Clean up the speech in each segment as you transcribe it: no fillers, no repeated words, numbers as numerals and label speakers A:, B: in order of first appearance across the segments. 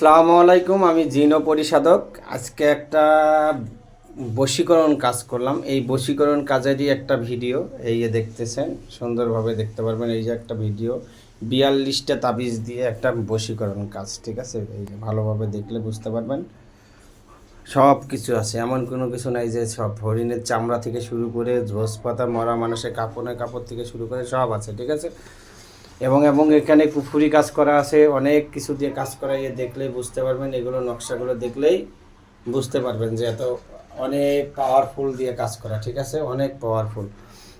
A: আসসালামু আলাইকুম, আমি জিন পরিশোধক। আজকে একটা বশীকরণ কাজ করলাম। এই বশীকরণ কাজেরই একটা ভিডিও এই যে দেখতেছেন, সুন্দরভাবে দেখতে পারবেন। এই যে একটা ভিডিও 42টা তাবিজ দিয়ে একটা বশীকরণ কাজ, ঠিক আছে? এই যে ভালোভাবে দেখলে বুঝতে পারবেন সব কিছু আছে, এমন কোনো কিছু নাই যে সব হরিণের চামড়া থেকে শুরু করে ঝোস পাতা, মরা মানুষের কাপড় থেকে শুরু করে সব আছে, ঠিক আছে? এবং এখানে পুফুরি কাজ করা আছে, অনেক কিছু দিয়ে কাজ করা। দেখলেই বুঝতে পারবেন, এগুলো নকশাগুলো দেখলেই বুঝতে পারবেন যে এত অনেক পাওয়ারফুল দিয়ে কাজ করা, ঠিক আছে? অনেক পাওয়ারফুল।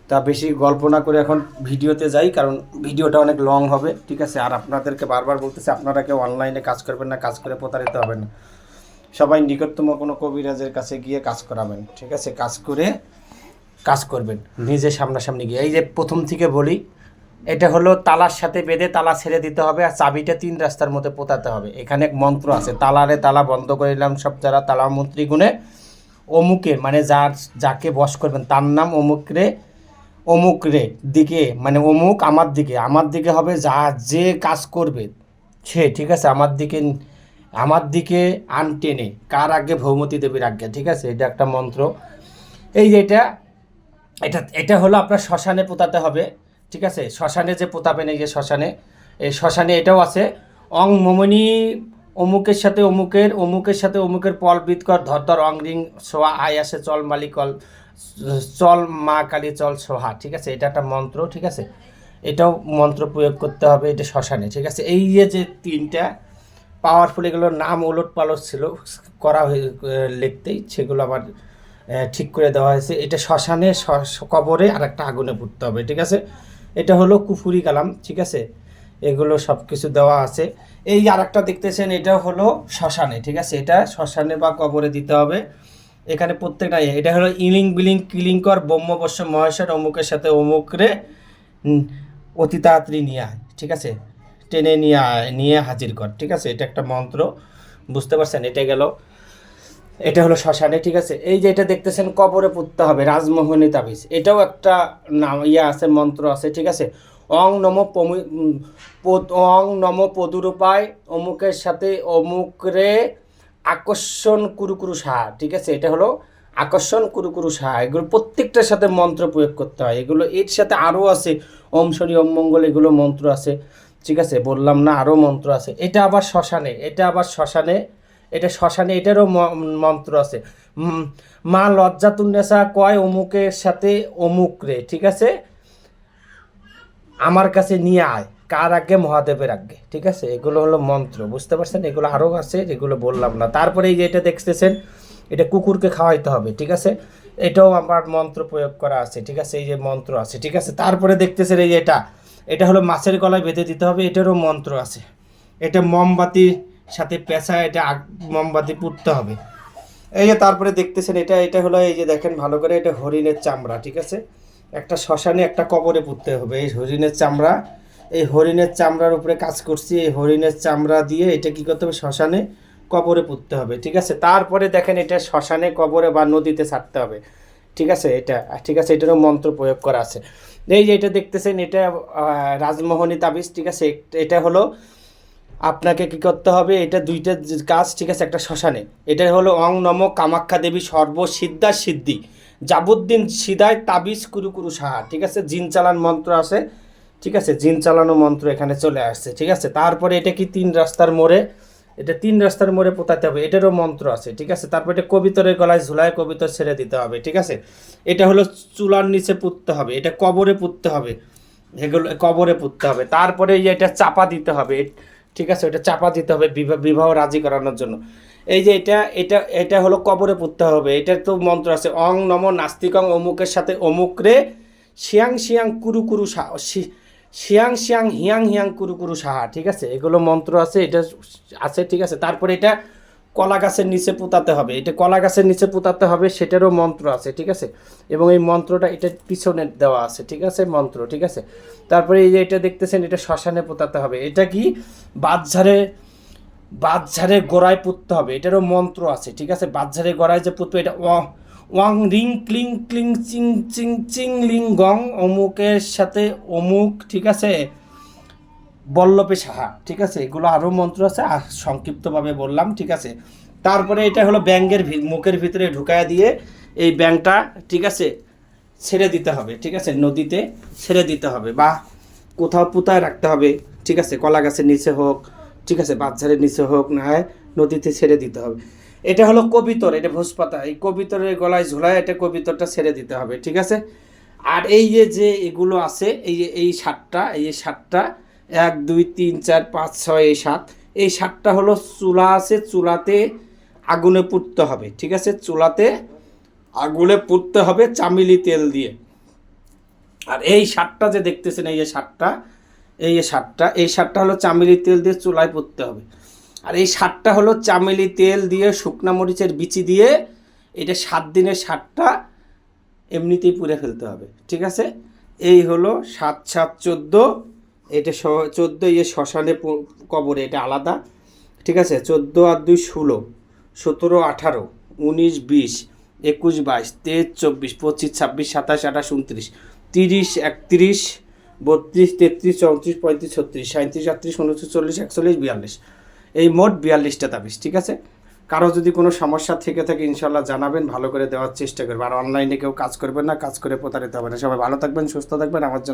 A: তা বেশি গল্প না করে এখন ভিডিওতে যাই, কারণ ভিডিওটা অনেক লং হবে, ঠিক আছে? আর আপনাদেরকে বারবার বলতেছি, আপনারা কেউ অনলাইনে কাজ করবেন না, কাজ করে প্রতারিত হবেন না। সবাই নিকটতম কোনো কবিরাজের কাছে গিয়ে কাজ করাবেন, ঠিক আছে? কাজ করে কাজ করবেন নিজে সামনাসামনি গিয়ে। এই যে প্রথম থেকে বলি, এটা হলো তালার সাথে বেঁধে তালা ছেড়ে দিতে হবে, আর চাবিটা 3 রাস্তার মধ্যে পোতাতে হবে। এখানে এক মন্ত্র আছে, তালারে তালা বন্ধ করে নিলাম সব, যারা তালা মন্ত্রী গুণে অমুকের মানে যাকে বশ করবেন তার নাম অমুক রে দিকে, মানে অমুক আমার দিকে হবে, যে কাজ করবে সে, ঠিক আছে? আমার দিকে আন টেনে, কার আগে? ভৌমতী দেবীর আজ্ঞা, ঠিক আছে? এটা একটা মন্ত্র। এই যে এটা এটা এটা হলো আপনার শ্মশানে পোতাতে হবে, ঠিক আছে? শ্মশানে যে পোতাবেন, এই যে শ্মশানে এটাও আছে। অং মমনি অমুকের পল বৃত কর, ধর ধর অং রিং সোহা, আয় আসে চল মালিকল, চল মা কালী চল সোহা, ঠিক আছে? এটা একটা মন্ত্র, ঠিক আছে? এটাও মন্ত্র প্রয়োগ করতে হবে এটা শ্মশানে, ঠিক আছে? এই যে 3টা পাওয়ারফুল, এগুলোর নাম ওলট পালট ছিল করা হয়ে লিখতেই, সেগুলো আবার ঠিক করে দেওয়া হয়েছে। এটা শ্মশানে কবরে আর একটা আগুনে পুড়তে হবে, ঠিক আছে? এটা হলো কুফুরি কালাম, ঠিক আছে? এগুলো সব কিছু দেওয়া আছে। এই আর একটা দেখতেছেন, এটা হলো শ্মশানে, ঠিক আছে? এটা শ্মশানে বা কবরে দিতে হবে। এখানে প্রত্যেকটা এটা হলো ইলিং বিলিং কিলিংকর ব্রহ্মবশ্য মহেশ্বর অমুকের সাথে অমুক রে অতি তাড়াতাড়ি নিয়ে আয়, ঠিক আছে? টেনে নিয়ে হাজির কর, ঠিক আছে? এটা একটা মন্ত্র, বুঝতে পারছেন? এটা গেল, এটা হলো শ্মশানে, ঠিক আছে? এই যে এটা দেখতেছেন কবরে পুঁততে হবে, রাজমোহনী তাবিজ। এটাও একটা নাম আছে, মন্ত্র আছে, ঠিক আছে? অং নম অং নম পদুরূপায় অমুকের সাথে অমুক রে আকর্ষণ কুরুকুরু সাহা, ঠিক আছে? এটা হলো আকর্ষণ কুরুকুরু সাহা। এগুলো প্রত্যেকটার সাথে মন্ত্র প্রয়োগ করতে হয়। এগুলো এর সাথে আরও আছে, ওম শনি ওম মঙ্গল, এগুলো মন্ত্র আছে, ঠিক আছে? বললাম না আরও মন্ত্র আছে। এটা আবার শ্মশানে, এটারও মন্ত্র আছে। মা লজ্জাতুন্নেসা কয় অমুকের সাথে অমুক রে, ঠিক আছে? আমার কাছে নিয়ে আয়, কার আগে? মহাদেবের আগে, ঠিক আছে? এগুলো হলো মন্ত্র, বুঝতে পারছেন? এগুলো আরও আছে, যেগুলো বললাম না। তারপরে এই যে এটা দেখতেছেন, এটা কুকুরকে খাওয়াইতে হবে, ঠিক আছে? এটাও আমার মন্ত্র প্রয়োগ করা আছে, ঠিক আছে? এই যে মন্ত্র আছে, ঠিক আছে? তারপরে দেখতেছেন এই যে এটা হলো মাছের গলায় বেঁধে দিতে হবে, এটারও মন্ত্র আছে। এটা মোমবাতির সাথে পেঁচা, এটা মোমবাতি পুড়তে হবে। এই যে তারপরে দেখতেছেন, এটা হলো, এই যে দেখেন ভালো করে, এটা হরিণের চামড়া, ঠিক আছে? একটা শ্মশানে একটা কবরে পুঁততে হবে এই হরিণের চামড়া। এই হরিণের চামড়ার উপরে কাজ করছি, এই হরিণের চামড়া দিয়ে এটা কি করতে হবে? শ্মশানে কবরে পুঁততে হবে, ঠিক আছে? তারপরে দেখেন, এটা শ্মশানে কবরে বা নদীতে ছাড়তে হবে, ঠিক আছে? এটা, ঠিক আছে? এটারও মন্ত্র প্রয়োগ করা আছে। এই যে এটা দেখতেছেন, এটা রাজমোহনী তাবিজ, ঠিক আছে? এটা হলো আপনাকে কি করতে হবে? এটা 2টা কাজ, ঠিক আছে? একটা শ্মশানে, এটা হলো অং নম কামাখ্যা দেবী সর্বসিদ্ধা সিদ্ধি জাবুদ্দিন সিদায় তাবিজ কুরু সাহা, ঠিক আছে? জিন চালান মন্ত্র আছে, ঠিক আছে? জিন চালানো মন্ত্র এখানে চলে আসছে, ঠিক আছে? তারপরে এটা কি 3 রাস্তার মোড়ে, এটা 3 রাস্তার মোড়ে পোতাতে হবে, এটারও মন্ত্র আছে, ঠিক আছে? তারপরে এটা কবিতরের গলায় ঝুলায় কবিতর ছেড়ে দিতে হবে, ঠিক আছে? এটা হলো চুলার নিচে পুঁততে হবে, এটা কবরে পুঁততে হবে, এগুলো কবরে পুঁততে হবে। তারপরে এটা চাপা দিতে হবে, ঠিক আছে? এটা চাপা দিতে হবে বিবাহ রাজি করানোর জন্য। এই যে এটা হলো কবরে পুঁততে হবে, এটার তো মন্ত্র আছে। অং নম নাস্তিকং অমুকের সাথে অমুক রে শিয়াং শিয়াং কুরু শিয়াং শিয়াং হিয়াং হিয়াং কুরু সাহা, ঠিক আছে? এগুলো মন্ত্র আছে, এটা আছে, ঠিক আছে? তারপরে এটা কলা গাছের নিচে পোতাতে হবে, এটা কলা গাছের নিচে পোতাতে হবে, সেটারও মন্ত্র আছে, ঠিক আছে? এবং এই মন্ত্রটা এটার পিছনে দেওয়া আছে, ঠিক আছে? মন্ত্র, ঠিক আছে? তারপরে এই যে এটা দেখতেছেন, এটা শ্মশানে পোতাতে হবে। এটা কি বাঁধঝাড়ে গোড়ায় পুঁততে হবে, এটারও মন্ত্র আছে, ঠিক আছে? বাঁধঝাড়ে গোড়ায় যে পুঁতবে, এটা ওয়াং রিং ক্লিং ক্লিং চিং চিং চিং লিং গং অমুকের সাথে অমুক, ঠিক আছে? বল্লভে সাহা, ঠিক আছে। এগুলো আরও মন্ত্র আছে, আর সংক্ষিপ্তভাবে বললাম, ঠিক আছে। তারপরে এটা হলো ব্যাঙের মুখের ভিতরে ঢুকায়া দিয়ে এই ব্যাঙটা, ঠিক আছে, ছেড়ে দিতে হবে, ঠিক আছে, নদীতে ছেড়ে দিতে হবে বা কোথাও পুঁতায় রাখতে হবে, ঠিক আছে, কলা গাছের নিচে হোক, ঠিক আছে, বাঁশঝাড়ের নিচে হোক, না হয় নদীতে ছেড়ে দিতে হবে। এটা হলো কবিতর, এটা ভোজপাতা, এই কবিতরের গলায় ঝোলায় এটা কবিতরটা ছেড়ে দিতে হবে, ঠিক আছে। আর এই যে এগুলো আছে, এই সাতটা, এই সাতটা 1 2 3 4 5 6 এই 7, এই 7টা হলো চুলা আছে, চুলাতে আগুনে পুড়তে হবে, ঠিক আছে, চুলাতে আগুনে পুড়তে হবে চামেলি তেল দিয়ে। আর এই 7টা যে দেখতেছেন, এই যে 7টা, এই 7টা হলো চামেলি তেল দিয়ে চুলায় পুড়তে হবে। আর এই 7টা হলো চামেলি তেল দিয়ে শুকনা মরিচের বিচি দিয়ে, এটা 7 দিনের 7টা এমনিতেই পুড়ে ফেলতে হবে, ঠিক আছে। এই হলো 7 7 14, এটা 14, ইয়ে শ্মশানে কবরে, এটা আলাদা, ঠিক আছে। 14 আর 2 16, 17 18 19 20 21 22 23 24 25 26 27 28 29 30 31 32 33 34 35 36 37 38 39 40 41 42, এই মোট 42টা তাবিজ, ঠিক আছে। কারো যদি কোনো সমস্যা থেকে থাকে ইনশাল্লাহ জানাবেন, ভালো করে দেওয়ার চেষ্টা করবো। আর অনলাইনে কেউ কাজ করবেন না, কাজ করে প্রতারিত হবে না। সবাই ভালো থাকবেন, সুস্থ থাকবেন। আমার জন্য